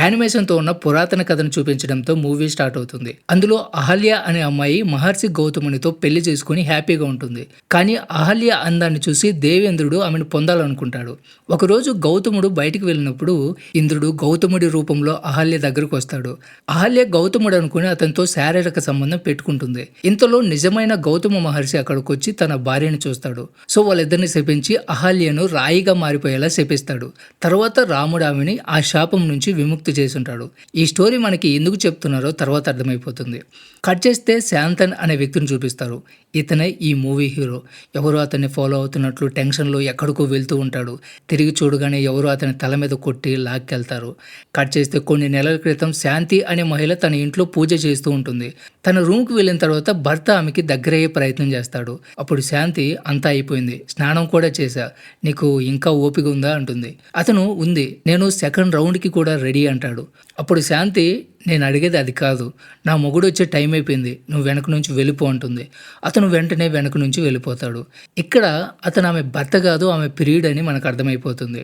యానిమేషన్తో ఉన్న పురాతన కథను చూపించడంతో మూవీ స్టార్ట్ అవుతుంది. అందులో అహల్య అనే అమ్మాయి మహర్షి గౌతమునితో పెళ్లి చేసుకుని హ్యాపీగా ఉంటుంది. కానీ అహల్య అందాన్ని చూసి దేవేంద్రుడు ఆమెను పొందాలనుకుంటాడు. ఒకరోజు గౌతముడు బయటికి వెళ్ళినప్పుడు ఇంద్రుడు గౌతముడి రూపంలో అహల్య దగ్గరకు వస్తాడు. అహల్య గౌతముడు అనుకుని అతనితో శారీరక సంబంధం పెట్టుకుంటుంది. ఇంతలో నిజమైన గౌతమ మహర్షి అక్కడికి వచ్చి తన భార్యను చూస్తాడు. సో వాళ్ళిద్దరిని శపించి అహల్యను రాయిగా మారిపోయేలా శపిస్తాడు. తర్వాత రాముడు ఆమెని ఆ శాపం నుంచి విముక్తి చేసుంటాడు. ఈ స్టోరీ మనకి ఎందుకు చెప్తున్నారో తర్వాత అర్థమైపోతుంది. కట్ చేస్తే శాంతన్ అనే వ్యక్తిని చూపిస్తారు. ఇతనే ఈ మూవీ హీరో. ఎవరో అతన్ని ఫాలో అవుతున్నట్లు టెన్షన్లో ఎక్కడికో వెళ్తూ ఉంటాడు. తిరిగి చూడగానే ఎవరో అతని తల మీద కొట్టి లాక్కెళ్తారు. కట్ చేస్తే కొన్ని నెలల క్రితం శాంతి అనే మహిళ తన ఇంట్లో పూజ చేస్తూ ఉంటుంది. తన రూమ్కి వెళ్ళిన తర్వాత భర్త ఆమెకి దగ్గరయ్యే ప్రయత్నం చేస్తాడు. అప్పుడు శాంతి అంతా అయిపోయింది, స్నానం కూడా చేశా, నీకు ఇంకా ఓపిక ఉందా అంటుంది. అతను ఉంది, నేను సెకండ్ రౌండ్కి కూడా రెడీ అంటాడు. అప్పుడు శాంతి, నేను అడిగేది అది కాదు, నా మొగుడు వచ్చే టైం అయిపోయింది, నువ్వు వెనక నుంచి వెళ్ళిపో అంటుంది. అతను వెంటనే వెనక నుంచి వెళ్ళిపోతాడు. ఇక్కడ అతను ఆమె భర్త కాదు, ఆమె పీరియడ్ అని మనకు అర్థమైపోతుంది.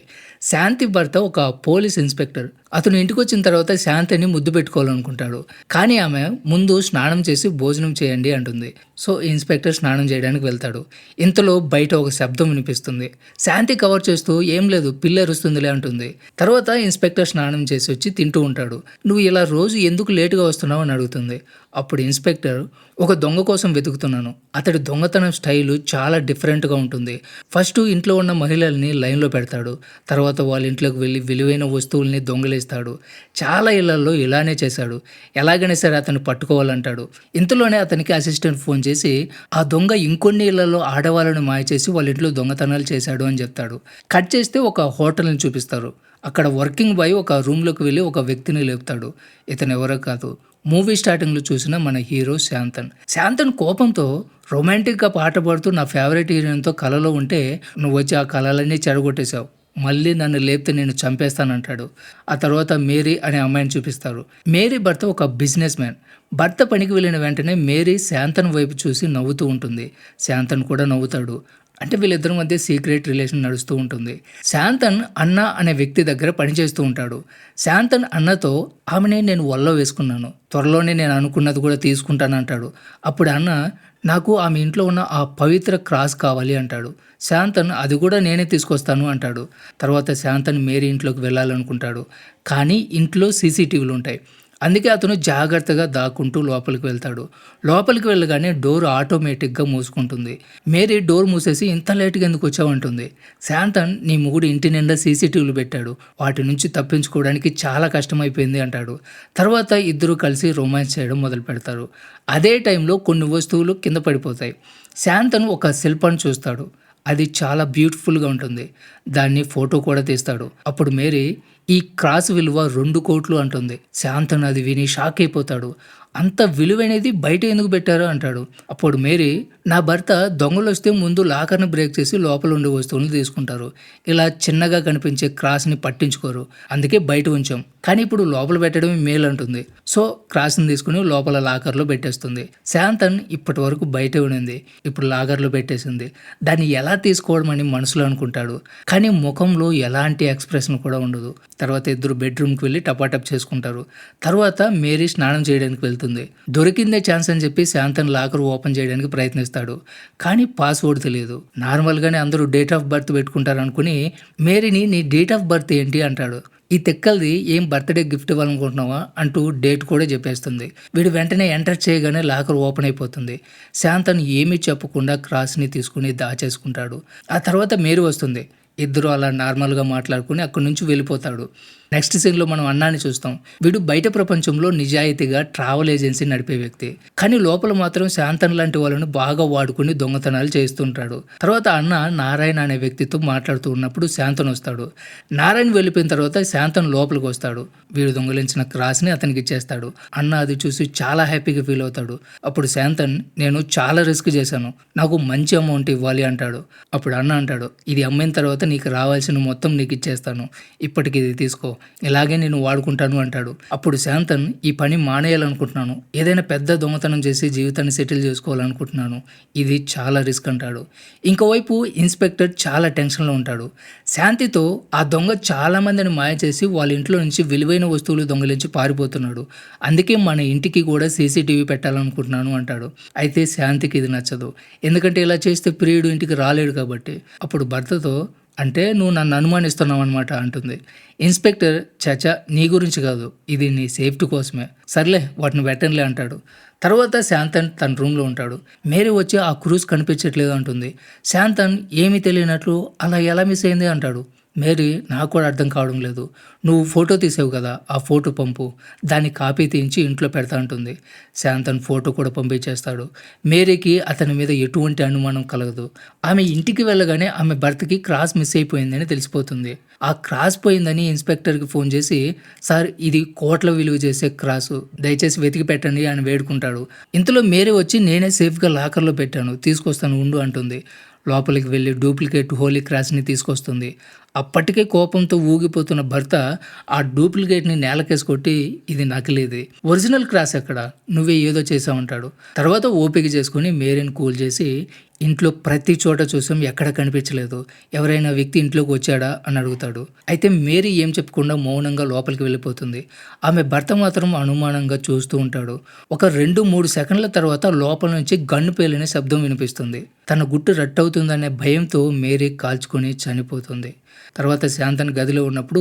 శాంతి భర్త ఒక పోలీస్ ఇన్స్పెక్టర్. అతను ఇంటికి వచ్చిన తర్వాత శాంతిని ముద్దు పెట్టుకోవాలనుకుంటాడు. కానీ ఆమె ముందు స్నానం చేసి భోజనం చేయండి అంటుంది. సో ఇన్స్పెక్టర్ స్నానం చేయడానికి వెళ్తాడు. ఇంతలో బయట ఒక శబ్దం వినిపిస్తుంది. శాంతి కవర్ చేస్తూ ఏం లేదు, పిల్ల అరుస్తుందిలే అంటుంది. తర్వాత ఇన్స్పెక్టర్ స్నానం చేసి వచ్చి తింటూ ఉంటాడు. నువ్వు ఇలా రోజు ఎందుకు లేటుగా వస్తున్నావు అని అడుగుతుంది. అప్పుడు ఇన్స్పెక్టర్, ఒక దొంగ కోసం వెతుకుతున్నాను, అతడి దొంగతనం స్టైలు చాలా డిఫరెంట్గా ఉంటుంది. ఫస్ట్ ఇంట్లో ఉన్న మహిళల్ని లైన్లో పెడతాడు. తర్వాత వాళ్ళ ఇంట్లోకి వెళ్ళి విలువైన వస్తువుల్ని దొంగలిస్తాడు. చాలా ఇళ్లలో ఇలానే చేశాడు. ఎలాగైనా సరే అతను పట్టుకోవాలంటాడు. ఇంతలోనే అతనికి అసిస్టెంట్ ఫోన్ చేసి ఆ దొంగ ఇంకొన్ని ఇళ్లలో ఆడవాళ్ళను మాయ చేసి వాళ్ళ ఇంట్లో దొంగతనాలు చేశాడు అని చెప్తాడు. కట్ చేస్తే ఒక హోటల్ని చూపిస్తారు. అక్కడ వర్కింగ్ బాయ్ ఒక రూమ్లోకి వెళ్ళి ఒక వ్యక్తిని లేపుతాడు. ఇతను ఎవరో కాదు, మూవీ స్టార్టింగ్లో చూసిన మన హీరో శాంతన్. శాంతన్ కోపంతో రొమాంటిక్గా పాట పాడుతూ నా ఫేవరెట్ హీరోయిన్తో కలలో ఉంటే నువ్వు వచ్చి ఆ కళలన్నీ చెడగొట్టేశావు, మళ్ళీ నన్ను లేపితే నేను చంపేస్తానంటాడు. ఆ తర్వాత మేరీ అనే అమ్మాయిని చూపిస్తారు. మేరీ భర్త ఒక బిజినెస్ మ్యాన్. భర్త పనికి వెళ్ళిన వెంటనే మేరీ శాంతన్ వైపు చూసి నవ్వుతూ ఉంటుంది. శాంతన్ కూడా నవ్వుతాడు. అంటే వీళ్ళిద్దరి మధ్య సీక్రెట్ రిలేషన్ నడుస్తూ ఉంటుంది. శాంతన్ అన్న అనే వ్యక్తి దగ్గర పనిచేస్తూ ఉంటాడు. శాంతన్ అన్నతో ఆమెనే నేను వల్లో వేసుకున్నాను, త్వరలోనే నేను అనుకున్నది కూడా తీసుకుంటాను అంటాడు. అప్పుడు అన్న, నాకు ఆమె ఇంట్లో ఉన్న ఆ పవిత్ర క్రాస్ కావాలి అంటాడు. శాంతన్ అది కూడా నేనే తీసుకొస్తాను అంటాడు. తర్వాత శాంతన్ మేరీ ఇంట్లోకి వెళ్ళాలనుకుంటాడు. కానీ ఇంట్లో సీసీటీవీలు ఉంటాయి. అందుకే అతను జాగ్రత్తగా దాక్కుంటూ లోపలికి వెళ్తాడు. లోపలికి వెళ్ళగానే డోర్ ఆటోమేటిక్గా మూసుకుంటుంది. మేరీ డోర్ మూసేసి ఇంత లేట్గా ఎందుకు వచ్చావంటుంది. శాంతన్, నీ మొగుడు ఇంటి నిండా సీసీటీవీలు పెట్టాడు, వాటి నుంచి తప్పించుకోవడానికి చాలా కష్టమైపోయింది అంటాడు. తర్వాత ఇద్దరు కలిసి రొమాన్స్ చేయడం మొదలు పెడతారు. అదే టైంలో కొన్ని వస్తువులు కింద పడిపోతాయి. శాంతన్ ఒక శిల్పాన్ని చూస్తాడు. అది చాలా బ్యూటిఫుల్గా ఉంటుంది. దాన్ని ఫోటో కూడా తీస్తాడు. అప్పుడు మేరీ, ఈ క్రాస్ విలువ 2 కోట్లు అంటుంది. శాంతన్ అది విని షాక్ అయిపోతాడు. అంత విలువైనది బయట ఎందుకు పెట్టారో అంటాడు. అప్పుడు మేరీ, నా భర్త దొంగలు వస్తే ముందు లాకర్ని బ్రేక్ చేసి లోపల ఉండే వస్తువులను తీసుకుంటారు. ఇలా చిన్నగా కనిపించే క్రాస్ని పట్టించుకోరు, అందుకే బయట ఉంచాం. కానీ ఇప్పుడు లోపల పెట్టడమే మేలు అంటుంది. సో క్రాస్ని తీసుకుని లోపల లాకర్లో పెట్టేస్తుంది. శాంతన్ ఇప్పటి వరకు బయటే ఉండింది, ఇప్పుడు లాకర్లో పెట్టేసింది. దాన్ని ఎలా తీసుకోవడం అని మనసులో అనుకుంటాడు. కానీ ముఖంలో ఎలాంటి ఎక్స్ప్రెషన్ కూడా ఉండదు. తర్వాత ఇద్దరు బెడ్రూమ్కి వెళ్ళి టపాటప్ చేసుకుంటారు. తర్వాత మేరీ స్నానం చేయడానికి వెళ్తుంది. దొరికిందే ఛాన్స్ అని చెప్పి శాంతన్ లాకర్ ఓపెన్ చేయడానికి ప్రయత్నిస్తాడు. కానీ పాస్వర్డ్ తెలియదు. నార్మల్గానే అందరూ డేట్ ఆఫ్ బర్త్ పెట్టుకుంటారు అనుకుని మేరీని, నీ డేట్ ఆఫ్ బర్త్ ఏంటి అంటాడు. ఈ తెక్కల్ది ఏం బర్త్డే గిఫ్ట్ ఇవ్వాలనుకుంటున్నావా అంటూ డేట్ కూడా చెప్పేస్తుంది. వీడు వెంటనే ఎంటర్ చేయగానే లాకర్ ఓపెన్ అయిపోతుంది. శాంతన్ ఏమీ చెప్పకుండా క్రాస్ని తీసుకుని దాచేసుకుంటాడు. ఆ తర్వాత మేరీ వస్తుంది. ఇద్దరు అలా నార్మల్గా మాట్లాడుకుని అక్కడి నుంచి వెళ్ళిపోతాడు. నెక్స్ట్ సీన్లో మనం అన్నాన్ని చూస్తాం. వీడు బయట ప్రపంచంలో నిజాయితీగా ట్రావెల్ ఏజెన్సీ నడిపే వ్యక్తి. కానీ లోపల మాత్రం శాంతన్ లాంటి వాళ్ళని బాగా వాడుకుని దొంగతనాలు చేస్తుంటాడు. తర్వాత అన్న నారాయణ అనే వ్యక్తితో మాట్లాడుతూ ఉన్నప్పుడు శాంతన్ వస్తాడు. నారాయణ వెళ్ళిపోయిన తర్వాత శాంతన్ లోపలికి వస్తాడు. వీడు దొంగలించిన క్రాస్ని అతనికి ఇచ్చేస్తాడు. అన్న అది చూసి చాలా హ్యాపీగా ఫీల్ అవుతాడు. అప్పుడు శాంతన్, నేను చాలా రిస్క్ చేశాను, నాకు మంచి అమౌంట్ ఇవ్వాలి అంటాడు. అప్పుడు అన్న అంటాడు, ఇది అమ్మిన తర్వాత నీకు రావాల్సిన మొత్తం నీకు ఇచ్చేస్తాను, ఇప్పటికి ఇది తీసుకో, ఇలాగే నేను వాడుకుంటాను అంటాడు. అప్పుడు శాంతన్ ఈ పని మానేయాలనుకుంటున్నాను, ఏదైనా పెద్ద దొంగతనం చేసి జీవితాన్ని సెటిల్ చేసుకోవాలనుకుంటున్నాను, ఇది చాలా రిస్క్ అంటాడు. ఇంకోవైపు ఇన్స్పెక్టర్ చాలా టెన్షన్లో ఉంటాడు. శాంతితో ఆ దొంగ చాలా మందిని మాయ చేసి వాళ్ళ ఇంట్లో నుంచి విలువైన వస్తువులు దొంగిలించి పారిపోతున్నాడు, అందుకే మన ఇంటికి కూడా సీసీటీవీ పెట్టాలనుకుంటున్నాను అంటాడు. అయితే శాంతికి ఇది నచ్చదు, ఎందుకంటే ఇలా చేస్తే ప్రియుడు ఇంటికి రాలేడు కాబట్టి. అప్పుడు భర్తతో, అంటే నువ్వు నన్ను అనుమానిస్తున్నావు అనమాట అంటుంది. ఇన్స్పెక్టర్, చచా నీ గురించి కాదు, ఇది నీ సేఫ్టీ కోసమే, సర్లే వాటిని పెట్టనులే అంటాడు. తర్వాత శాంతన్ తన రూమ్లో ఉంటాడు. మేరీ వచ్చి ఆ క్రూజ్ కనిపించట్లేదు అంటుంది. శాంతన్ ఏమీ తెలియనట్లు అలా ఎలా మిస్ అయింది అంటాడు. మేరీ, నాకు కూడా అర్థం కావడం లేదు, నువ్వు ఫోటో తీసావు కదా, ఆ ఫోటో పంపు, దాన్ని కాపీ తీయించి ఇంట్లో పెడతా అంటుంది. శాంతన్ ఫోటో కూడా పంపించేస్తాడు. మేరీకి అతని మీద ఎటువంటి అనుమానం కలగదు. ఆమె ఇంటికి వెళ్ళగానే ఆమె భర్తకి క్రాస్ మిస్ అయిపోయిందని తెలిసిపోతుంది. ఆ క్రాస్ పోయిందని ఇన్స్పెక్టర్కి ఫోన్ చేసి, సార్ ఇది కోట్ల విలువ చేసే క్రాసు, దయచేసి వెతికి పెట్టండి అని వేడుకుంటాడు. ఇంతలో మేరీ వచ్చి, నేనే సేఫ్గా లాకర్లో పెట్టాను, తీసుకొస్తాను ఉండు అంటుంది. లోపలికి వెళ్ళి డూప్లికేట్ హోలీ క్రాస్ని తీసుకొస్తుంది. అప్పటికే కోపంతో ఊగిపోతున్న భర్త ఆ డూప్లికేట్ని నేలకేసి కొట్టి, ఇది నకిలీది, ఒరిజినల్ క్రాస్ ఎక్కడ, నువ్వే ఏదో చేసావంటాడు. తర్వాత ఓపిక చేసుకుని మేరీని కూల్ చేసి, ఇంట్లో ప్రతి చోట చూసాం, ఎక్కడ కనిపించలేదు, ఎవరైనా వ్యక్తి ఇంట్లోకి వచ్చాడా అని అడుగుతాడు. అయితే మేరీ ఏం చెప్పకుండా మౌనంగా లోపలికి వెళ్ళిపోతుంది. ఆమె భర్త మాత్రం అనుమానంగా చూస్తూ ఉంటాడు. ఒక 2-3 సెకండ్ల తర్వాత లోపల నుంచి గన్ను పేలిన శబ్దం వినిపిస్తుంది. తన గుట్టు రట్టవుతుందనే భయంతో మేరీ కాల్చుకొని చనిపోతుంది. తర్వాత శాంతన్ గదిలో ఉన్నప్పుడు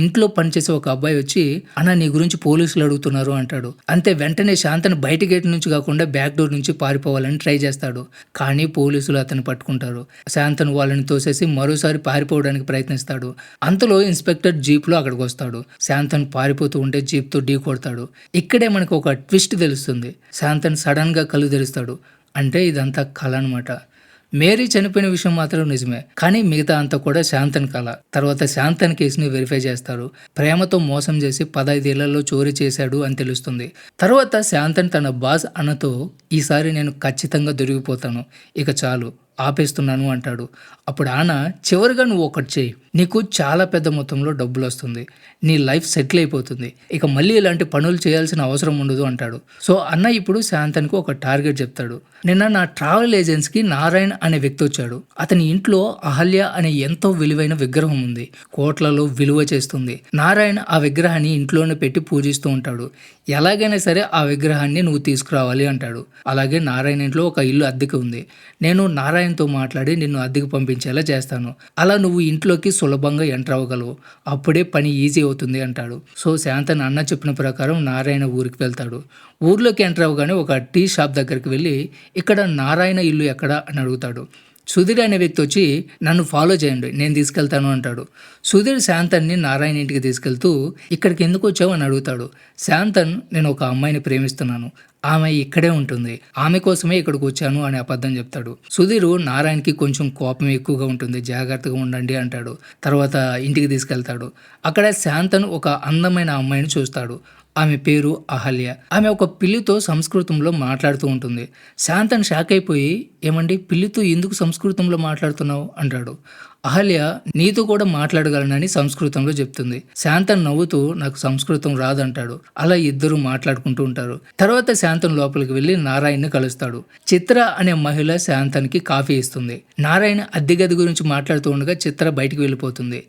ఇంట్లో పనిచేసే ఒక అబ్బాయి వచ్చి, అన్న నీ గురించి పోలీసులు అడుగుతున్నారు అంటాడు. అంతే వెంటనే శాంతన్ బయట గేట్ నుంచి కాకుండా బ్యాక్ డోర్ నుంచి పారిపోవాలని ట్రై చేస్తాడు. కానీ పోలీసులు అతన్ని పట్టుకుంటారు. శాంతన్ వాళ్ళని తోసేసి మరోసారి పారిపోవడానికి ప్రయత్నిస్తాడు. అంతలో ఇన్స్పెక్టర్ జీప్లో అక్కడికి వస్తాడు. శాంతన్ పారిపోతూ ఉంటే జీప్తో ఢీ కొడతాడు. ఇక్కడే మనకు ఒక ట్విస్ట్ తెలుస్తుంది. శాంతన్ సడన్గా కళ్ళు తెరుస్తాడు. అంటే ఇదంతా కళ అనమాట. మేరీ చనిపోయిన విషయం మాత్రం నిజమే, కానీ మిగతా అంతా కూడా శాంతన్ కళ. తర్వాత శాంతన్ కేసుని వెరిఫై చేస్తారు. ప్రేమతో మోసం చేసి 15 ఏళ్లలో చోరీ చేశాడు అని తెలుస్తుంది. తర్వాత శాంతన్ తన బాస్ అన్నతో, ఈసారి నేను ఖచ్చితంగా దొరికిపోతాను, ఇక చాలు, ఆపేస్తున్నాను అంటాడు. అప్పుడు ఆన, చివరిగా నువ్వు ఒకటి చేయి, నీకు చాలా పెద్ద మొత్తంలో డబ్బులు వస్తుంది, నీ లైఫ్ సెటిల్ అయిపోతుంది, ఇక మళ్ళీ ఇలాంటి పనులు చేయాల్సిన అవసరం ఉండదు అంటాడు. సో అన్న ఇప్పుడు శాంతన్కి ఒక టార్గెట్ చెప్తాడు. నిన్న నా ట్రావెల్ ఏజెన్సీకి నారాయణ్ అనే వ్యక్తి వచ్చాడు. అతని ఇంట్లో అహల్య అనే ఎంతో విలువైన విగ్రహం ఉంది, కోట్లలో విలువ చేస్తుంది. నారాయణ్ ఆ విగ్రహాన్ని ఇంట్లోనే పెట్టి పూజిస్తూ ఉంటాడు. ఎలాగైనా సరే ఆ విగ్రహాన్ని నువ్వు తీసుకురావాలి అంటాడు. అలాగే నారాయణ ఇంట్లో ఒక ఇల్లు అద్దెకి ఉంది, నేను నారాయణ్తో మాట్లాడి నిన్ను అద్దెకు పంపించేలా చేస్తాను, అలా నువ్వు ఇంట్లోకి సులభంగా ఎంటర్ అవ్వగలవు, అప్పుడే పని ఈజీ అవుతుంది అంటాడు. సో శాంతన్ అన్న చెప్పిన ప్రకారం నారాయణ ఊరికి వెళ్తాడు. ఊర్లోకి ఎంటర్ అవ్వగానే ఒక టీ షాప్ దగ్గరికి వెళ్ళి, ఇక్కడ నారాయణ ఇల్లు ఎక్కడా అని అడుగుతాడు. సుధీర్ అనే వ్యక్తి వచ్చి, నన్ను ఫాలో చేయండి, నేను తీసుకెళ్తాను అంటాడు. సుధీర్ శాంతన్ని నారాయణ ఇంటికి తీసుకెళ్తూ, ఇక్కడికి ఎందుకు వచ్చావు అని అడుగుతాడు. శాంతన్, నేను ఒక అమ్మాయిని ప్రేమిస్తున్నాను, ఆమె ఇక్కడే ఉంటుంది, ఆమె కోసమే ఇక్కడికి వచ్చాను అని అబద్ధం చెప్తాడు. సుధీర్ నారాయణకి కొంచెం కోపం ఎక్కువగా ఉంటుంది, జాగ్రత్తగా ఉండండి అంటాడు. తర్వాత ఇంటికి తీసుకెళ్తాడు. అక్కడ శాంతన్ ఒక అందమైన అమ్మాయిని చూస్తాడు. ఆమె పేరు అహల్య. ఆమె ఒక పిల్లితో సంస్కృతంలో మాట్లాడుతూ ఉంటుంది. శాంతన్ షాక్ అయిపోయి, ఏమండి పిల్లితో ఎందుకు సంస్కృతంలో మాట్లాడుతున్నావు అంటాడు. అహల్య నీతో కూడా మాట్లాడగలనని సంస్కృతంలో చెప్తుంది. శాంతన్ నవ్వుతూ నాకు సంస్కృతం రాదంటాడు. అలా ఇద్దరు మాట్లాడుకుంటూ ఉంటారు. తర్వాత శాంతన్ లోపలికి వెళ్ళి నారాయణ్ని కలుస్తాడు. చిత్ర అనే మహిళ శాంతన్కి కాఫీ ఇస్తుంది. నారాయణ అద్దె గది గురించి మాట్లాడుతూ ఉండగా చిత్ర బయటికి వెళ్ళిపోతుంది.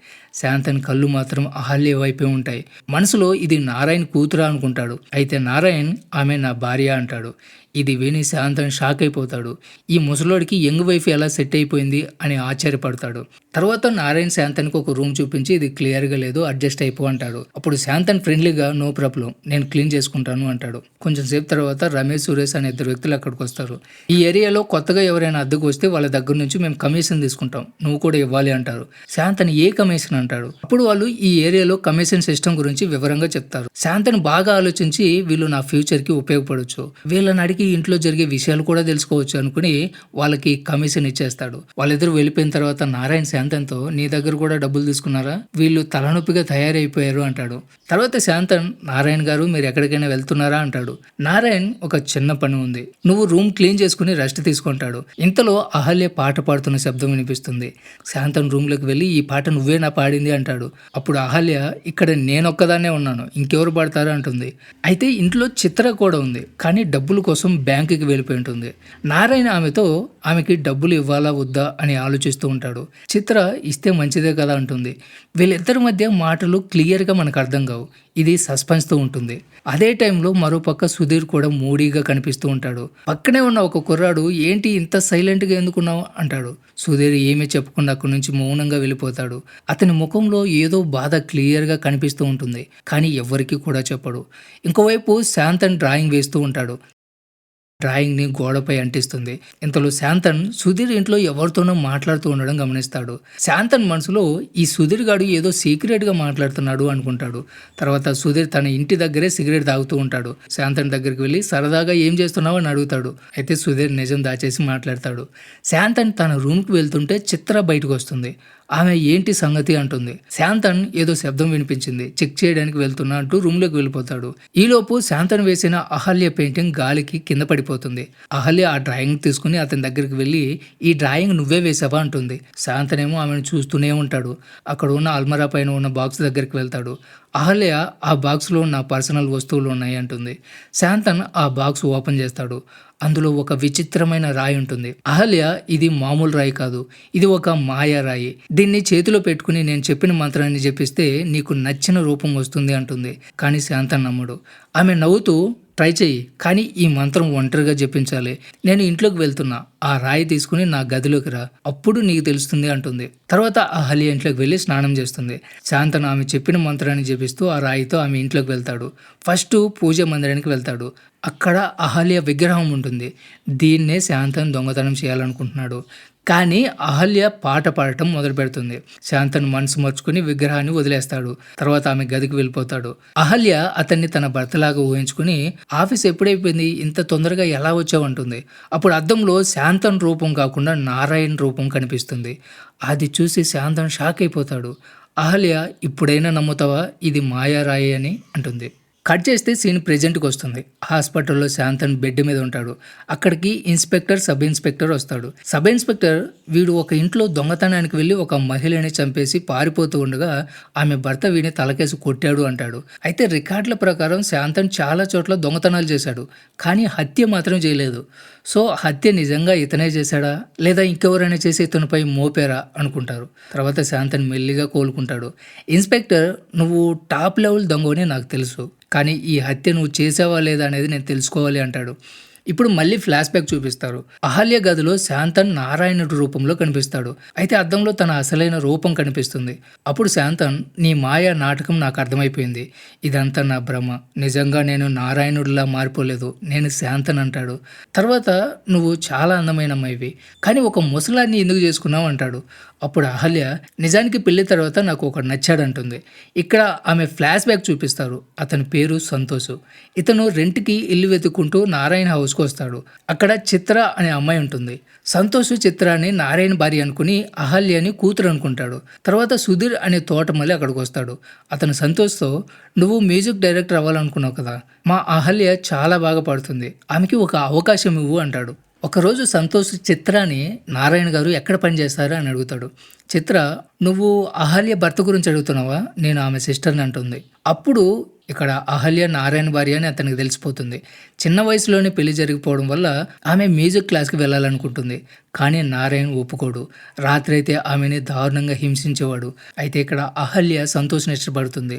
శాంతన్ కళ్ళు మాత్రం అహల్య వైపే ఉంటాయి. మనసులో ఇది నారాయణ కూతురా అనుకుంటాడు. అయితే నారాయణ్ ఆమె నా భార్య అంటాడు. ఇది విని శాంతన్ షాక్ అయిపోతాడు. ఈ ముసలోడికి యంగ్ వైఫ్ ఎలా సెట్ అయిపోయింది అని ఆశ్చర్యపడతాడు. తర్వాత నారాయణ్ శాంతన్కి ఒక రూమ్ చూపించి ఇది క్లియర్గా లేదు, అడ్జస్ట్ అయిపో అంటాడు. అప్పుడు శాంతన్ ఫ్రెండ్లీగా నో ప్రాబ్లం, నేను క్లీన్ చేసుకుంటాను అంటాడు. కొంచెం సేపు తర్వాత రమేష్, సురేష్ అనే 2 వ్యక్తులు అక్కడికి వస్తారు. ఈ ఏరియాలో కొత్తగా ఎవరైనా అద్దెకు వస్తే వాళ్ళ దగ్గర నుంచి మేము కమిషన్ తీసుకుంటాం, నువ్వు కూడా ఇవ్వాలి అంటారు. శాంతన్ ఏ కమిషన్ అంటాడు. అప్పుడు వాళ్ళు ఈ ఏరియాలో కమిషన్ సిస్టమ్ గురించి వివరంగా చెప్తారు. శాంతన్ బాగా ఆలోచించి, వీళ్ళు నా ఫ్యూచర్కి ఉపయోగపడవచ్చు, వీళ్ళని అడిగి ఇంట్లో జరిగే విషయాలు కూడా తెలుసుకోవచ్చు అనుకుని వాళ్ళకి కమిషన్ ఇచ్చేస్తాడు. వాళ్ళిద్దరు వెళ్ళిపోయిన తర్వాత నారాయణ శాంతన్ శాంతన్తో, నీ దగ్గర కూడా డబ్బులు తీసుకున్నారా, వీళ్ళు తలనొప్పిగా తయారైపోయారు అంటాడు. తర్వాత శాంతన్, నారాయణ గారు మీరు ఎక్కడికైనా వెళ్తున్నారా అంటాడు. నారాయణ్, ఒక చిన్న పని ఉంది, నువ్వు రూమ్ క్లీన్ చేసుకుని రెస్ట్ తీసుకుంటాడు. ఇంతలో అహల్య పాట పాడుతున్న శబ్దం వినిపిస్తుంది. శాంతన్ రూమ్లోకి వెళ్ళి, ఈ పాట నువ్వేనా పాడింది అంటాడు. అప్పుడు అహల్య, ఇక్కడ నేనొక్కదాన్నే ఉన్నాను, ఇంకెవరు పాడతారు అంటుంది. అయితే ఇంట్లో చిత్ర కూడా ఉంది, కానీ డబ్బుల కోసం బ్యాంకుకి వెళ్ళిపోయి ఉంటుంది. నారాయణ ఆమెకి డబ్బులు ఇవ్వాలా వద్దా అని ఆలోచిస్తూ ఉంటాడు. చిత్ర ఇస్తే మంచిదే కదా అంటుంది. వీళ్ళిద్దరి మధ్య మాటలు క్లియర్గా మనకు అర్థం కావు. ఇది సస్పెన్స్తో ఉంటుంది. అదే టైంలో మరోపక్క సుధీర్ కూడా మూడీగా కనిపిస్తూ ఉంటాడు. పక్కనే ఉన్న ఒక కుర్రాడు, ఏంటి ఇంత సైలెంట్గా ఎందుకున్నావు అంటాడు. సుధీర్ ఏమీ చెప్పకుండా అక్కడి నుంచి మౌనంగా వెళ్ళిపోతాడు. అతని ముఖంలో ఏదో బాధ క్లియర్గా కనిపిస్తూ ఉంటుంది, కానీ ఎవ్వరికీ కూడా చెప్పడు. ఇంకోవైపు శాంతన్ డ్రాయింగ్ వేస్తూ ఉంటాడు. డ్రాయింగ్ని గోడపై అంటిస్తుంది. ఇంతలో శాంతన్ సుధీర్ ఇంట్లో ఎవరితోనో మాట్లాడుతూ ఉండడం గమనిస్తాడు. శాంతన్ మనసులో, ఈ సుధీర్ గాడు ఏదో సీక్రెట్గా మాట్లాడుతున్నాడు అనుకుంటాడు. తర్వాత సుధీర్ తన ఇంటి దగ్గరే సిగరెట్ తాగుతూ ఉంటాడు. శాంతన్ దగ్గరికి వెళ్ళి సరదాగా ఏం చేస్తున్నావు అని అడుగుతాడు. అయితే సుధీర్ నిజం దాచేసి మాట్లాడతాడు. శాంతన్ తన రూమ్కి వెళ్తుంటే చిత్ర బయటకు వస్తుంది. ఆమె ఏంటి సంగతి అంటుంది. శాంతన్ ఏదో శబ్దం వినిపించింది, చెక్ చేయడానికి వెళ్తున్నా అంటూ రూమ్లోకి వెళ్ళిపోతాడు. ఈలోపు శాంతన్ వేసిన అహల్య పెయింటింగ్ గాలికి కింద పడిపోతుంది. అహల్య ఆ డ్రాయింగ్ తీసుకుని అతని దగ్గరికి వెళ్ళి, ఈ డ్రాయింగ్ నువ్వే వేసావా అంటుంది. శాంతనేమో ఆమెను చూస్తూనే ఉంటాడు. అక్కడ ఉన్న అల్మరా పైన ఉన్న బాక్స్ దగ్గరికి వెళ్తాడు. అహల్య, ఆ బాక్స్లో నా పర్సనల్ వస్తువులు ఉన్నాయి అంటుంది. శాంతన్ ఆ బాక్స్ ఓపెన్ చేస్తాడు. అందులో ఒక విచిత్రమైన రాయి ఉంటుంది. అహల్య, ఇది మామూలు రాయి కాదు, ఇది ఒక మాయా రాయి. దీన్ని చేతిలో పెట్టుకుని నేను చెప్పిన మంత్రాన్ని జపిస్తే నీకు నచ్చిన రూపం వస్తుంది అంటుంది. కానీ శాంతన్ నమ్మడు. ఆమె నవ్వుతూ, ట్రై చెయ్యి, కానీ ఈ మంత్రం ఒంటరిగా జపించాలి. నేను ఇంట్లోకి వెళ్తున్నా, ఆ రాయి తీసుకుని నా గదిలోకి రా, అప్పుడు నీకు తెలుస్తుంది అంటుంది. తర్వాత అహల్య ఇంట్లోకి వెళ్ళి స్నానం చేస్తుంది. శాంతన్ ఆమె చెప్పిన మంత్రాన్ని జపిస్తూ ఆ రాయితో ఆమె ఇంట్లోకి వెళ్తాడు. ఫస్ట్ పూజ మందిరానికి వెళ్తాడు. అక్కడ అహల్య విగ్రహం ఉంటుంది. దీన్నే శాంతన్ దొంగతనం చేయాలనుకుంటున్నాడు. కానీ అహల్య పాట పాడటం మొదలు పెడుతుంది. శాంతన్ మనసు మార్చుకుని విగ్రహాన్ని వదిలేస్తాడు. తర్వాత ఆమె గదికి వెళ్ళిపోతాడు. అహల్య అతన్ని తన భర్తలాగా ఊహించుకుని, ఆఫీస్ ఎప్పుడైపోయింది, ఇంత తొందరగా ఎలా వచ్చావు అంటుంది. అప్పుడు అద్దంలో శాంతన్ రూపం కాకుండా నారాయణ్ రూపం కనిపిస్తుంది. అది చూసి శాంతన్ షాక్ అయిపోతాడు. అహల్య, ఇప్పుడైనా నమ్ముతావా ఇది మాయారాయి అని అంటుంది. కట్ చేస్తే సీన్ ప్రెజెంట్కి వస్తుంది. హాస్పిటల్లో శాంతన్ బెడ్ మీద ఉంటాడు. అక్కడికి ఇన్స్పెక్టర్, సబ్ ఇన్స్పెక్టర్ వస్తాడు. సబ్ ఇన్స్పెక్టర్, వీడు ఒక ఇంట్లో దొంగతనానికి వెళ్ళి ఒక మహిళని చంపేసి పారిపోతూ ఉండగా ఆమె భర్త వీడిని తలకేసి కొట్టాడు అంటాడు. అయితే రికార్డుల ప్రకారం శాంతన్ చాలా చోట్ల దొంగతనాలు చేశాడు, కానీ హత్య మాత్రం చేయలేదు. సో హత్య నిజంగా ఇతనే చేశాడా, లేదా ఇంకెవరైనా చేసి ఇతనిపై మోపారా అనుకుంటారు. తర్వాత శాంతన్ మెల్లిగా కోలుకుంటాడు. ఇన్స్పెక్టర్, నువ్వు టాప్ లెవెల్ దొంగని నాకు తెలుసు, కానీ ఈ హత్య నువ్వు చేసావా లేదా అనేది నేను తెలుసుకోవాలి అంటాడు. ఇప్పుడు మళ్ళీ ఫ్లాష్ బ్యాక్ చూపిస్తారు. అహల్య గదిలో శాంతన్ నారాయణుడి రూపంలో కనిపిస్తాడు. అయితే అద్దంలో తన అసలైన రూపం కనిపిస్తుంది. అప్పుడు శాంతన్, నీ మాయా నాటకం నాకు అర్థమైపోయింది, ఇదంతా నా భ్రమ, నిజంగా నేను నారాయణుడిలా మారిపోలేదు, నేను శాంతన్ అంటాడు. తర్వాత, నువ్వు చాలా అందమైన అమ్మాయివి, కానీ ఒక ముసలాన్ని ఎందుకు చేసుకున్నావు అంటాడు. అప్పుడు అహల్య, నిజానికి పెళ్లి తర్వాత నాకు ఒకడు నచ్చాడంటుంది. ఇక్కడ ఆమె ఫ్లాష్ బ్యాక్ చూపిస్తారు. అతని పేరు సంతోష్. ఇతను రెంట్కి ఇల్లు వెతుక్కుంటూ నారాయణ హౌస్కి వస్తాడు. అక్కడ చిత్ర అనే అమ్మాయి ఉంటుంది. సంతోష్ చిత్రాన్ని నారాయణ భార్య అనుకుని అహల్యని కూతురు అనుకుంటాడు. తర్వాత సుధీర్ అనే తోటమల్లి అక్కడికి వస్తాడు. అతను సంతోష్తో, నువ్వు మ్యూజిక్ డైరెక్టర్ అవ్వాలనుకున్నావు కదా, మా అహల్య చాలా బాగా పాడుతుంది, ఆమెకి ఒక అవకాశం ఇవ్వు అంటాడు. ఒకరోజు సంతోష్ చిత్రాని, నారాయణ గారు ఎక్కడ పనిచేస్తారా అని అడుగుతాడు. చిత్ర, నువ్వు అహల్య భర్త గురించి అడుగుతున్నావా, నేను ఆమె సిస్టర్ని అంటుంది. అప్పుడు ఇక్కడ అహల్య నారాయణ భార్య అని అతనికి తెలిసిపోతుంది. చిన్న వయసులోనే పెళ్లి జరిగిపోవడం వల్ల ఆమె మ్యూజిక్ క్లాస్కి వెళ్ళాలనుకుంటుంది, కానీ నారాయణ ఒప్పుకోడు. రాత్రి అయితే ఆమెని దారుణంగా హింసించేవాడు. అయితే ఇక్కడ అహల్య సంతోష్ని ఇష్టపడుతుంది.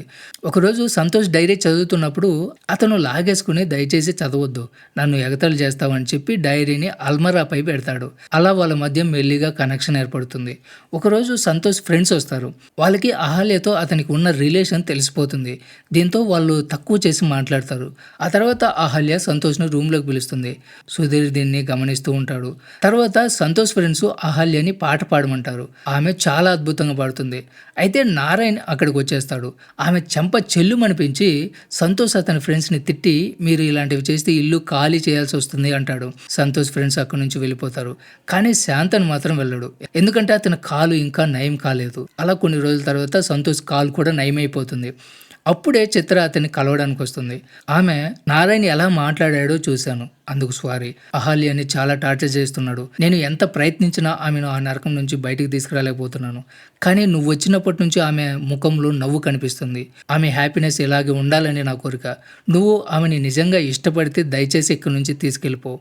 ఒకరోజు సంతోష్ డైరీ చదువుతున్నప్పుడు అతను లాగేసుకుని, దయచేసి చదవద్దు, నన్ను ఎగతాళి చేస్తావని చెప్పి డైరీని అల్మరాపై పెడతాడు. అలా వాళ్ళ మధ్య మెల్లిగా కనెక్షన్ ఏర్పడుతుంది. ఒకరోజు సంతోష్ ఫ్రెండ్స్ వస్తారు. వాళ్ళకి అహల్యతో అతనికి ఉన్న రిలేషన్ తెలిసిపోతుంది. దీంతో వాళ్ళు వాళ్ళు తక్కువ చేసి మాట్లాడతారు. ఆ తర్వాత అహల్య సంతోష్‌ని రూమ్‌లోకి పిలుస్తుంది. సుధీర్ దీన్ని గమనిస్తూ ఉంటాడు. తర్వాత సంతోష్ ఫ్రెండ్స్ అహల్యని పాట పాడమంటారు. ఆమె చాలా అద్భుతంగా పాడుతుంది. అయితే నారాయణ్ అక్కడికొచ్చేస్తాడు. ఆమె చెంప చెల్లుమనిపించి సంతోష్ అతని ఫ్రెండ్స్‌ని తిట్టి, "మీరు ఇలాంటివి చేస్తే ఇల్లు ఖాళీ చేయాల్సొస్తుంది" అంటాడు. సంతోష్ ఫ్రెండ్స్ అక్కడి నుంచి వెళ్ళిపోతారు. కానీ శాంతన్ మాత్రం వెళ్ళడు. ఎందుకంటే అతని కాలు ఇంకా నయం కాలేదు. అలా కొన్ని రోజుల తర్వాత సంతోష్ కాలు కూడా నయమైపోతుంది. అప్పుడే చిత్ర అతన్ని కలవడానికి వస్తుంది. ఆమె, "నారాయణ ఎలా మాట్లాడాడో చూశాను. అందుకు సారీ. అహల్యని చాలా టార్చర్ చేస్తున్నాడు. నేను ఎంత ప్రయత్నించినా ఆమెను ఆ నరకం నుంచి బయటికి తీసుకురాలేకపోతున్నాను. కానీ నువ్వు వచ్చినప్పటి నుంచి ఆమె ముఖంలో నవ్వు కనిపిస్తుంది. ఆమె హ్యాపీనెస్ ఇలాగే ఉండాలని నా కోరిక. నువ్వు ఆమెని నిజంగా ఇష్టపడితే దయచేసి ఇక్కడి నుంచి తీసుకెళ్ళిపో.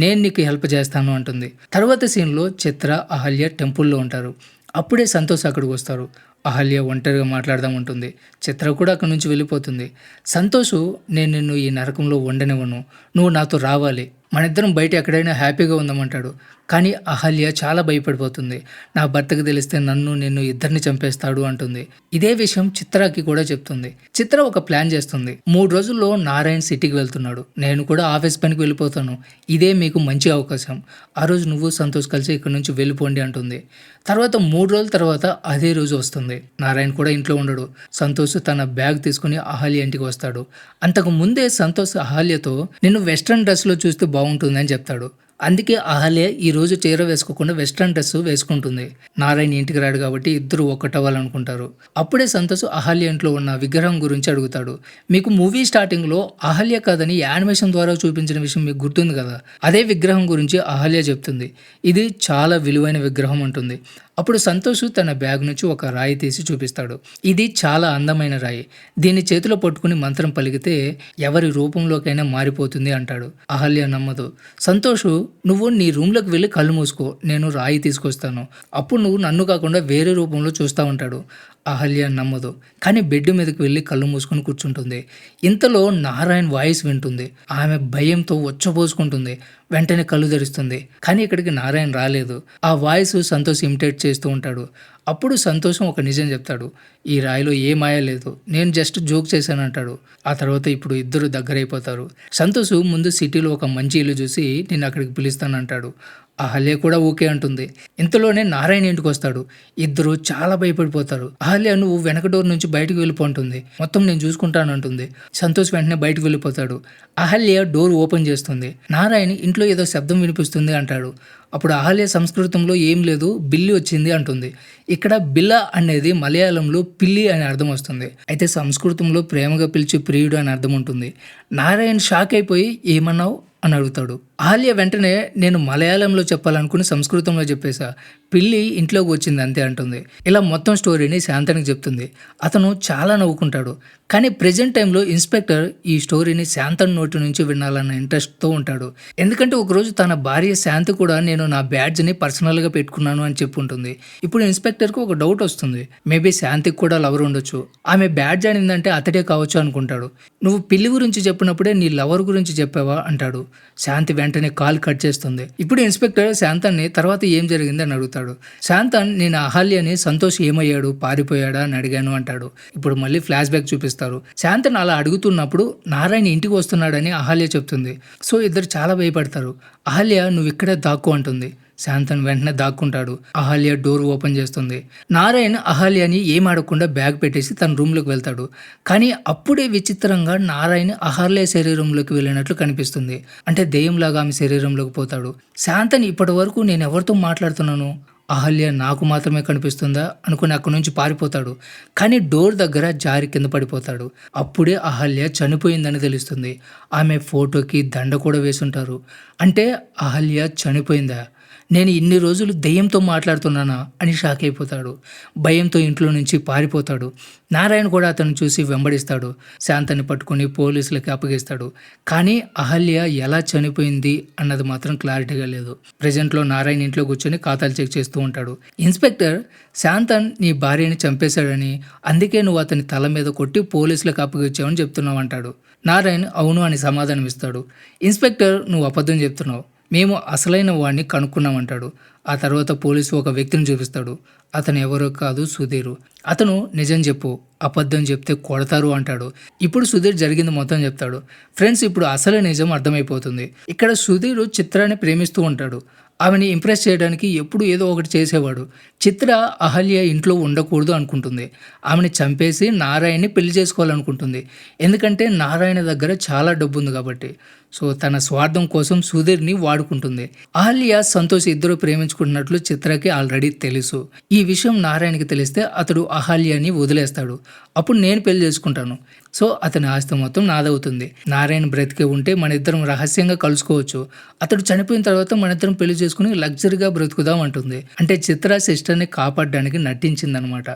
నేను నీకు హెల్ప్ చేస్తాను" అంటుంది. తర్వాత సీన్లో చిత్ర, అహల్య టెంపుల్లో ఉంటారు. అప్పుడే సంతోష్ అక్కడికి వస్తారు. అహల్య ఒంటరిగా మాట్లాడదామంటుంది. చిత్ర కూడా అక్కడి నుంచి వెళ్ళిపోతుంది. సంతోషు, "నేను నిన్ను ఈ నరకంలో ఉండనివ్వను. నువ్వు నాతో రావాలి. మనిద్దరం బయట ఎక్కడైనా హ్యాపీగా ఉందామంటాడు. కానీ అహల్య చాలా భయపడిపోతుంది. "నా భర్తకు తెలిస్తే నన్ను నిన్ను ఇద్దరిని చంపేస్తాడు" అంటుంది. ఇదే విషయం చిత్రకి కూడా చెప్తుంది. చిత్ర ఒక ప్లాన్ చేస్తుంది. 3 రోజుల్లో నారాయణ్ సిటీకి వెళ్తున్నాడు. నేను కూడా ఆఫీస్ పనికి వెళ్ళిపోతాను. ఇదే మీకు మంచి అవకాశం. ఆ రోజు నువ్వు సంతోష్ కలిసి ఇక్కడి నుంచి వెళ్ళిపోండి అంటుంది. తర్వాత 3 రోజుల తర్వాత అదే రోజు వస్తుంది. నారాయణ్ కూడా ఇంట్లో ఉండడు. సంతోష్ తన బ్యాగ్ తీసుకుని అహల్య ఇంటికి వస్తాడు. అంతకు ముందే సంతోష్ అహల్యతో, "నిన్ను వెస్ట్రన్ డ్రెస్లో చూస్తే బాగుంటుందని" చెప్తాడు. అందుకే అహల్య ఈ రోజు చీర వేసుకోకుండా వెస్ట్రన్ డ్రెస్ వేసుకుంటుంది. నారాయణ ఇంటికి రాడు కాబట్టి ఇద్దరు ఒక్కటవ్వాలనుకుంటారు. అప్పుడే సంతోష్ అహల్య ఇంట్లో ఉన్న విగ్రహం గురించి అడుగుతాడు. "మీకు మూవీ స్టార్టింగ్లో అహల్య కథని యానిమేషన్ ద్వారా చూపించిన విషయం మీకు గుర్తుంది కదా, అదే విగ్రహం గురించి అహల్య చెప్తుంది. ఇది చాలా విలువైన విగ్రహం" అంటుంది. అప్పుడు సంతోష్ తన బ్యాగ్ నుంచి ఒక రాయి తీసి చూపిస్తాడు. "ఇది చాలా అందమైన రాయి. దీన్ని చేతిలో పట్టుకుని మంత్రం పలికితే ఎవరి రూపంలోకైనా మారిపోతుంది" అంటాడు. అహల్య నమ్మదు. సంతోష్, "నువ్వు నీ రూమ్లోకి వెళ్ళి కళ్ళు మూసుకో. నేను రాయి తీసుకొస్తాను. అప్పుడు నువ్వు నన్ను కాకుండా వేరే రూపంలో చూస్తా" ఉంటాడు. అహల్య నమ్మదు. కానీ బెడ్ మీదకి వెళ్ళి కళ్ళు మూసుకొని కూర్చుంటుంది. ఇంతలో నారాయణ్ వాయిస్ వింటుంది. ఆమె భయంతో ఉచ్చబోసుకుంటుంది. వెంటనే కళ్ళు తెరుస్తుంది. కానీ ఇక్కడికి నారాయణ్ రాలేదు. ఆ వాయిస్ సంతోష్ ఇమిటేట్ చేస్తూ ఉంటాడు. అప్పుడు సంతోషం ఒక నిజం చెప్తాడు. "ఈ రాయిలో ఏ మాయ లేదు. నేను జస్ట్ జోక్ చేశాను" అంటాడు. ఆ తర్వాత ఇప్పుడు ఇద్దరు దగ్గరైపోతారు. సంతోష్ ముందు సిటీలో ఒక మంచి ఇల్లు చూసి నేను అక్కడికి పిలుస్తానంటాడు. అహల్య కూడా ఓకే అంటుంది. ఇంతలోనే నారాయణ ఇంటికి వస్తాడు. ఇద్దరు చాలా భయపడిపోతారు. అహల్య, "నువ్వు వెనక డోర్ నుంచి బయటకు వెళ్ళిపోంటుంది. మొత్తం నేను చూసుకుంటాను" అంటుంది. సంతోష్ వెంటనే బయటకు వెళ్ళిపోతాడు. అహల్య డోర్ ఓపెన్ చేస్తుంది. నారాయణ, "ఇంట్లో ఏదో శబ్దం వినిపిస్తుంది" అంటాడు. అప్పుడు అహల్య సంస్కృతంలో "ఏం లేదు, బిల్లి వచ్చింది" అంటుంది. ఇక్కడ బిల్ల అనేది మలయాళంలో పిల్లి అని అర్థం వస్తుంది. అయితే సంస్కృతంలో ప్రేమగా పిలిచి ప్రియుడు అని అర్థం ఉంటుంది. నారాయణ్ షాక్ అయిపోయి, "ఏమన్నావు" అని అడుగుతాడు. అహల్య వెంటనే, "నేను మలయాళంలో చెప్పాలనుకుని సంస్కృతంలో చెప్పేశా. పిల్లి ఇంట్లోకి వచ్చింది అంతే" అంటుంది. ఇలా మొత్తం స్టోరీని శాంతనికి చెప్తుంది. అతను చాలా నవ్వుకుంటాడు. కానీ ప్రెజెంట్ టైంలో ఇన్స్పెక్టర్ ఈ స్టోరీని శాంతన్ నోటి నుంచి వినాలన్న ఇంట్రెస్ట్తో ఉంటాడు. ఎందుకంటే ఒకరోజు తన భార్య శాంతి కూడా "నేను నా బ్యాడ్జ్ని పర్సనల్గా పెట్టుకున్నాను" అని చెప్పుంటుంది. ఇప్పుడు ఇన్స్పెక్టర్కి ఒక డౌట్ వస్తుంది. మేబీ శాంతికి కూడా లవర్ ఉండొచ్చు. ఆమె బ్యాడ్జ్ అనిందంటే అతడే కావచ్చు అనుకుంటాడు. "నువ్వు పిల్లి గురించి చెప్పినప్పుడే నీ లవర్ గురించి చెప్పావా" అంటాడు. శాంతి వెంటనే కాల్ కట్ చేస్తుంది. ఇప్పుడు ఇన్స్పెక్టర్ శాంతన్ని తర్వాత ఏం జరిగింది అని అడుగుతాడు. శాంతన్, "నేను అహల్యని సంతోష్ ఏమయ్యాడు, పారిపోయాడా అని అడిగాను" అంటాడు. ఇప్పుడు మళ్ళీ ఫ్లాష్ బ్యాక్ చూపిస్తారు. శాంతన్ అలా అడుగుతున్నప్పుడు నారాయణ ఇంటికి వస్తున్నాడని అహల్య చెప్తుంది. సో ఇద్దరు చాలా భయపడతారు. అహల్య, "నువ్వు ఇక్కడే దాక్కో" అంటుంది. శాంతన్ వెంటనే దాక్కుంటాడు. అహల్య డోర్ ఓపెన్ చేస్తుంది. నారాయణ్ అహల్యని ఏం అడగకుండా బ్యాగ్ పెట్టేసి తన రూమ్లోకి వెళ్తాడు. కానీ అప్పుడే విచిత్రంగా నారాయణ్ అహల్య శరీరంలోకి వెళ్ళినట్లు కనిపిస్తుంది. అంటే దెయ్యంలాగా ఆమె శరీరంలోకి పోతాడు. శాంతన్, "ఇప్పటి వరకు నేను ఎవరితో మాట్లాడుతున్నాను, అహల్య నాకు మాత్రమే కనిపిస్తుందా" అనుకుని అక్కడి నుంచి పారిపోతాడు. కానీ డోర్ దగ్గర జారి కింద పడిపోతాడు. అప్పుడే అహల్య చనిపోయిందని తెలుస్తుంది. ఆమె ఫోటోకి దండ కూడా వేసుంటారు. అంటే అహల్య చనిపోయిందా? నేను ఇన్ని రోజులు దెయ్యంతో మాట్లాడుతున్నానా అని షాక్ అయిపోతాడు. భయంతో ఇంట్లో నుంచి పారిపోతాడు. నారాయణ కూడా అతను చూసి వెంబడిస్తాడు. శాంతని పట్టుకుని పోలీసులకి అప్పగిస్తాడు. కానీ అహల్య ఎలా చనిపోయింది అన్నది మాత్రం క్లారిటీగా లేదు. ప్రెజెంట్లో నారాయణ ఇంట్లో కూర్చొని ఖాతాలు చెక్ చేస్తూ ఉంటాడు. ఇన్స్పెక్టర్, "శాంతన్ నీ భార్యని చంపేశాడని, అందుకే నువ్వు అతని తల మీద కొట్టి పోలీసులకు అప్పగించావని చెప్తున్నావు" అంటాడు. నారాయణ్ అవును అని సమాధానం ఇస్తాడు. ఇన్స్పెక్టర్, "నువ్వు అబద్ధం చెప్తున్నావు. మేము అసలైన వాడిని కనుక్కున్నామంటాడు. ఆ తర్వాత పోలీసు ఒక వ్యక్తిని చూపిస్తాడు. అతను ఎవరో కాదు, సుధీరు. అతను నిజం చెప్పు, అబద్ధం చెప్తే కొడతారు అంటాడు. ఇప్పుడు సుధీర్ జరిగింది మొత్తం చెప్తాడు. ఫ్రెండ్స్, ఇప్పుడు అసలు నిజం అర్థమైపోతుంది. ఇక్కడ సుధీరు చిత్రాన్ని ప్రేమిస్తూ ఉంటాడు. ఆమెని ఇంప్రెస్ చేయడానికి ఎప్పుడు ఏదో ఒకటి చేసేవాడు. చిత్ర అహల్య ఇంట్లో ఉండకూడదు అనుకుంటుంది. ఆమెని చంపేసి నారాయణని పెళ్లి చేసుకోవాలనుకుంటుంది. ఎందుకంటే నారాయణ దగ్గర చాలా డబ్బు ఉంది కాబట్టి. సో తన స్వార్థం కోసం సుధీర్ని వాడుకుంటుంది. అహల్య, సంతోష్ ఇద్దరు ప్రేమించుకుంటున్నట్లు చిత్రకి ఆల్రెడీ తెలుసు. ఈ విషయం నారాయణకి తెలిస్తే అతడు అహల్యని వదిలేస్తాడు. అప్పుడు నేను పెళ్లి చేసుకుంటాను, సో అతని ఆస్తి మొత్తం నాదవుతుంది. నారాయణ బ్రతికే ఉంటే మన ఇద్దరం రహస్యంగా కలుసుకోవచ్చు. అతడు చనిపోయిన తర్వాత మన ఇద్దరం పెళ్లి చేసుకుని లగ్జరీగా బ్రతుకుదాం అంటుంది. అంటే చిత్ర సిస్టర్ని కాపాడడానికి నటించిందనమాట.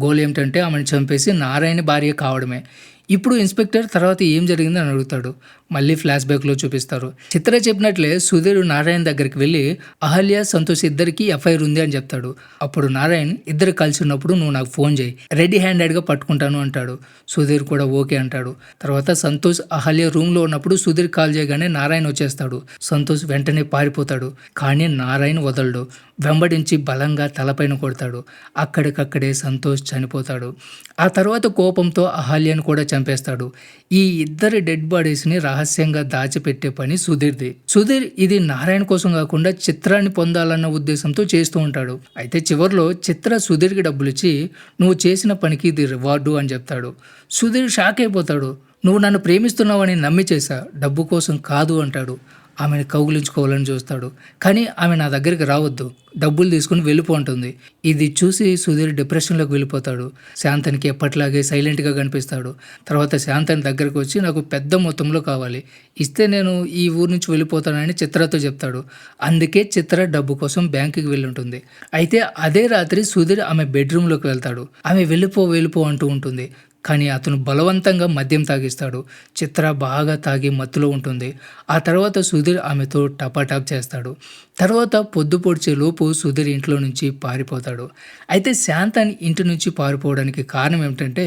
గోల్ ఏమిటంటే ఆమెను చంపేసి నారాయణ భార్య కావడమే. ఇప్పుడు ఇన్స్పెక్టర్ తర్వాత ఏం జరిగిందని అడుగుతాడు. మళ్ళీ ఫ్లాష్ బ్యాక్లో చూపిస్తారు. చిత్ర చెప్పినట్లే సుధీర్ నారాయణ దగ్గరికి వెళ్ళి అహల్య, సంతోష్ ఇద్దరికి ఎఫ్ఐఆర్ ఉంది అని చెప్తాడు. అప్పుడు నారాయణ్, ఇద్దరు కలిసి ఉన్నప్పుడు నువ్వు నాకు ఫోన్ చేయి, రెడీ హ్యాండెడ్గా పట్టుకుంటాను అంటాడు. సుధీర్ కూడా ఓకే అంటాడు. తర్వాత సంతోష్ అహల్య రూమ్లో ఉన్నప్పుడు సుధీర్ కాల్ చేయగానే నారాయణ వచ్చేస్తాడు. సంతోష్ వెంటనే పారిపోతాడు. కానీ నారాయణ వదలడు. వెంబడించి బలంగా తలపైన కొడతాడు. అక్కడికక్కడే సంతోష్ చనిపోతాడు. ఆ తర్వాత కోపంతో అహల్యను కూడా చంపేస్తాడు. ఈ ఇద్దరి డెడ్ బాడీస్ని రహస్యంగా దాచిపెట్టే పని సుధీర్ది. సుధీర్ ఇది నారాయణ కోసం కాకుండా చిత్రాన్ని పొందాలన్న ఉద్దేశంతో చేస్తూ ఉంటాడు. అయితే చివరిలో చిత్ర సుధీర్కి డబ్బులు ఇచ్చి నువ్వు చేసిన పనికి ఇది రివార్డు అని చెప్తాడు. సుధీర్ షాక్ అయిపోతాడు. నువ్వు నన్ను ప్రేమిస్తున్నావని నమ్మి చేశా, డబ్బు కోసం కాదు అంటాడు. ఆమెను కౌగులించుకోవాలని చూస్తాడు. కానీ ఆమె నా దగ్గరికి రావద్దు, డబ్బులు తీసుకుని వెళ్ళిపో అంటుంది. ఇది చూసి సుధీర్ డిప్రెషన్లోకి వెళ్ళిపోతాడు. శాంతనికి ఎప్పట్లాగే సైలెంట్గా కనిపిస్తాడు. తర్వాత శాంతని దగ్గరకు వచ్చి నాకు పెద్ద మొత్తంలో కావాలి, ఇస్తే నేను ఈ ఊరు నుంచి వెళ్ళిపోతానని చిత్రతో చెప్తాడు. అందుకే చిత్ర డబ్బు కోసం బ్యాంకుకి వెళ్ళి ఉంటుంది. అయితే అదే రాత్రి సుధీర్ ఆమె బెడ్రూమ్లోకి వెళ్తాడు. ఆమె వెళ్ళిపో అంటూ ఉంటుంది. కానీ అతను బలవంతంగా మద్యం తాగిస్తాడు. చిత్ర బాగా తాగి మత్తులో ఉంటుంది. ఆ తర్వాత సుధీర్ ఆమెతో టపాటాప్ చేస్తాడు. తర్వాత పొద్దు పొడిచే లోపు సుధీర్ ఇంట్లో నుంచి పారిపోతాడు. అయితే శాంతని ఇంటి నుంచి పారిపోవడానికి కారణం ఏమిటంటే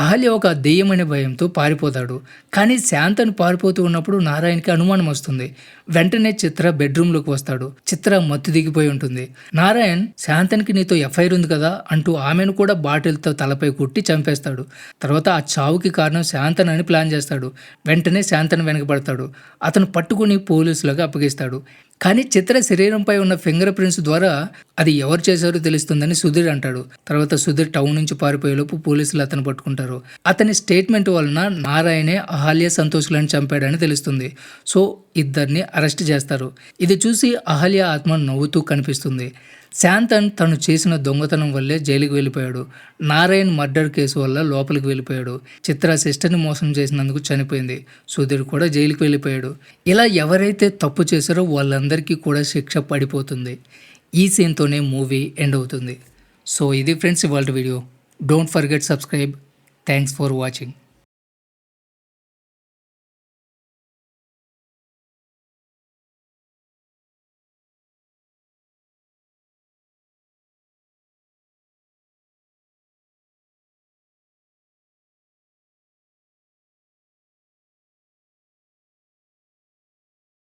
అహల్య ఒక దెయ్యమనే భయంతో పారిపోతాడు. కానీ శాంతని పారిపోతూ ఉన్నప్పుడు నారాయణకి అనుమానం వస్తుంది. వెంటనే చిత్ర బెడ్రూమ్లోకి వస్తాడు. చిత్ర మత్తు దిగిపోయి ఉంటుంది. నారాయణ్, శాంతనికి నీతో ఎఫ్ఐఆర్ ఉంది కదా అంటూ ఆమెను కూడా బాటిల్తో తలపై కుట్టి చంపేస్తాడు. తర్వాత ఆ చావుకి కారణం శాంతన్ అని ప్లాన్ చేస్తాడు. వెంటనే శాంతన్ వెనకబడతాడు. అతను పట్టుకుని పోలీసులకు అప్పగిస్తాడు. కానీ చిత్ర శరీరంపై ఉన్న ఫింగర్ ప్రింట్స్ ద్వారా అది ఎవరు చేశారో తెలుస్తుందని సుధీర్ అంటాడు. తర్వాత సుధీర్ టౌన్ నుంచి పారిపోయేలోపు పోలీసులు అతను పట్టుకుంటారు. అతని స్టేట్మెంట్ వలన నారాయణే అహల్య, సంతోష్లను చంపాడని తెలుస్తుంది. సో ఇద్దరిని అరెస్ట్ చేస్తారు. ఇది చూసి అహల్య ఆత్మ నవ్వుతూ కనిపిస్తుంది. శాంతన్ తను చేసిన దొంగతనం వల్లే జైలుకి వెళ్ళిపోయాడు. నారాయణ్ మర్డర్ కేసు వల్ల లోపలికి వెళ్ళిపోయాడు. చిత్ర సిస్టర్ని మోసం చేసినందుకు చనిపోయింది. సుధీర్ కూడా జైలుకి వెళ్ళిపోయాడు. ఇలా ఎవరైతే తప్పు చేశారో వాళ్ళందరికీ కూడా శిక్ష పడిపోతుంది. ఈ సీన్తోనే మూవీ ఎండ్ అవుతుంది. సో ఇది ఫ్రెండ్స్ ఇవాళ video. Don't forget subscribe. Thanks for watching.